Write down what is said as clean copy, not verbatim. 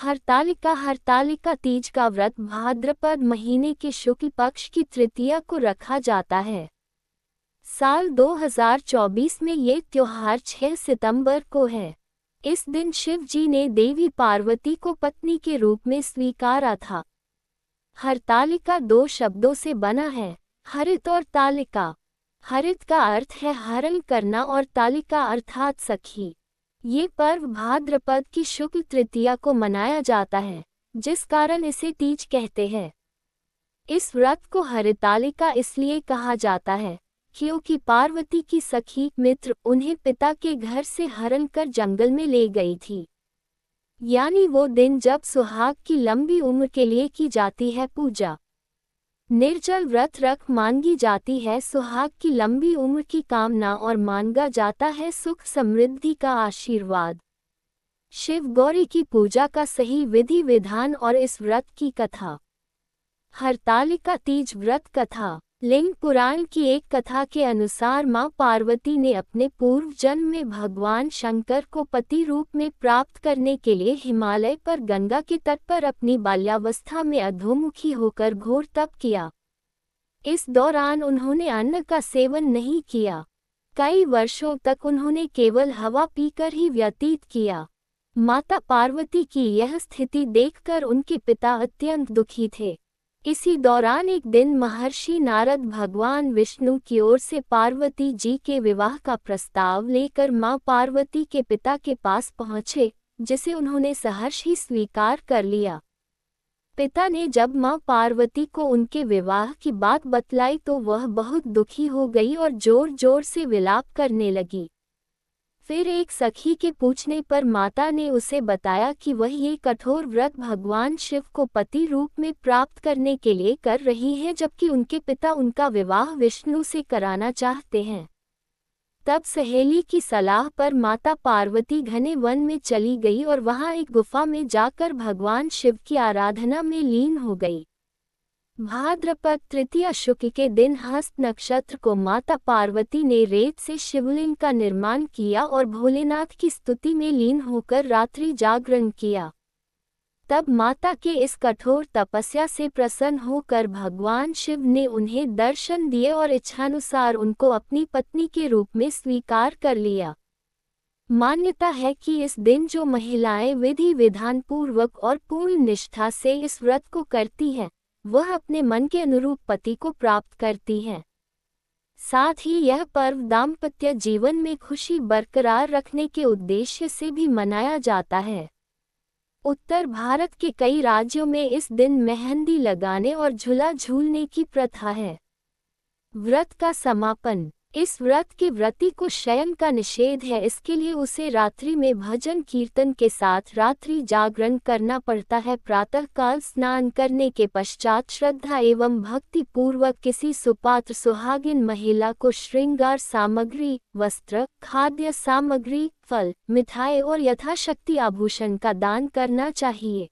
हरतालिका तीज का व्रत भाद्रपद महीने के शुक्ल पक्ष की तृतीया को रखा जाता है। साल 2024 में ये त्योहार 6 सितंबर को है। इस दिन शिव जी ने देवी पार्वती को पत्नी के रूप में स्वीकारा था। हरतालिका 2 शब्दों से बना है, हरित और तालिका। हरित का अर्थ है हरण करना और तालिका अर्थात सखी। ये पर्व भाद्रपद की शुक्ल तृतीया को मनाया जाता है, जिस कारण इसे तीज कहते हैं। इस व्रत को हरितालिका इसलिए कहा जाता है क्योंकि पार्वती की सखी मित्र उन्हें पिता के घर से हरण कर जंगल में ले गई थी। यानी वो दिन जब सुहाग की लंबी उम्र के लिए की जाती है पूजा। निर्जल व्रत रख मांगी जाती है सुहाग की लंबी उम्र की कामना और मांगा जाता है सुख समृद्धि का आशीर्वाद। शिव गौरी की पूजा का सही विधि विधान और इस व्रत की कथा। हरतालिका तीज व्रत कथा। लिंग पुराण की एक कथा के अनुसार मां पार्वती ने अपने पूर्व जन्म में भगवान शंकर को पति रूप में प्राप्त करने के लिए हिमालय पर गंगा के तट पर अपनी बाल्यावस्था में अधोमुखी होकर घोर तप किया। इस दौरान उन्होंने अन्न का सेवन नहीं किया। कई वर्षों तक उन्होंने केवल हवा पीकर ही व्यतीत किया। माता पार्वती की यह स्थिति देखकर उनके पिता अत्यंत दुखी थे। इसी दौरान एक दिन महर्षि नारद भगवान विष्णु की ओर से पार्वती जी के विवाह का प्रस्ताव लेकर मां पार्वती के पिता के पास पहुंचे, जिसे उन्होंने सहर्ष ही स्वीकार कर लिया। पिता ने जब मां पार्वती को उनके विवाह की बात बतलाई तो वह बहुत दुखी हो गई और जोर जोर से विलाप करने लगी। फिर एक सखी के पूछने पर माता ने उसे बताया कि वह ये कठोर व्रत भगवान शिव को पति रूप में प्राप्त करने के लिए कर रही है, जबकि उनके पिता उनका विवाह विष्णु से कराना चाहते हैं। तब सहेली की सलाह पर माता पार्वती घने वन में चली गई और वहां एक गुफा में जाकर भगवान शिव की आराधना में लीन हो गई। भाद्रपद तृतीया शुक्ल के दिन हस्त नक्षत्र को माता पार्वती ने रेत से शिवलिंग का निर्माण किया और भोलेनाथ की स्तुति में लीन होकर रात्रि जागरण किया। तब माता के इस कठोर तपस्या से प्रसन्न होकर भगवान शिव ने उन्हें दर्शन दिए और इच्छानुसार उनको अपनी पत्नी के रूप में स्वीकार कर लिया। मान्यता है कि इस दिन जो महिलाएं विधि विधान पूर्वक और पूर्ण निष्ठा से इस व्रत को करती हैं, वह अपने मन के अनुरूप पति को प्राप्त करती हैं। साथ ही यह पर्व दाम्पत्य जीवन में खुशी बरकरार रखने के उद्देश्य से भी मनाया जाता है। उत्तर भारत के कई राज्यों में इस दिन मेहंदी लगाने और झूला झूलने की प्रथा है। व्रत का समापन। इस व्रत के व्रती को शयन का निषेध है, इसके लिए उसे रात्रि में भजन कीर्तन के साथ रात्रि जागरण करना पड़ता है। प्रातःकाल स्नान करने के पश्चात श्रद्धा एवं भक्ति पूर्वक किसी सुपात्र सुहागिन महिला को श्रृंगार सामग्री, वस्त्र, खाद्य सामग्री, फल, मिठाई और यथाशक्ति आभूषण का दान करना चाहिए।